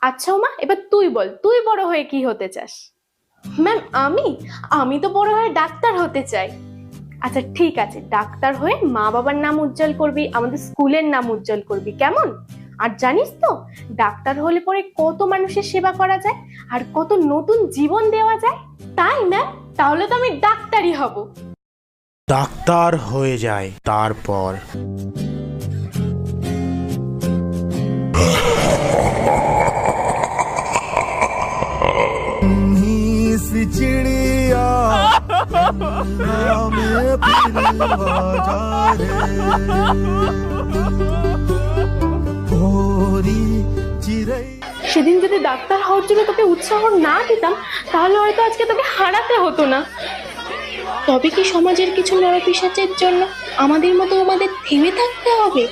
আচ্ছা ওমা, এবার তুই বল, তুই বড় হয়ে কি হতে চাস? ম্যাম আমি আমি তো বড় হয়ে ডাক্তার হতে চাই। আচ্ছা ঠিক আছে, ডাক্তার হয়ে মা বাবার নাম উজ্জ্বল করবি, আমাদের স্কুলের নাম উজ্জ্বল করবি, কেমন? আর জানিস তো, ডাক্তার হলে পরে কত মানুষের সেবা করা যায় আর কত নতুন জীবন দেওয়া যায়। তাই ম্যাম, তাহলে তো আমি ডাক্তারই হব। ডাক্তার হয়ে যায়, তারপর चिड़िया में সেদিন যদি ডাক্তার হওয়ার জন্য তোকে উৎসাহ না দিতাম, তাহলে হয়তো আজকে তোকে হারাতে হতো না। তবে কি সমাজের কিছু নরপিশাচের জন্য আমাদের মতো আমাদের থেমে থাকতে হবে?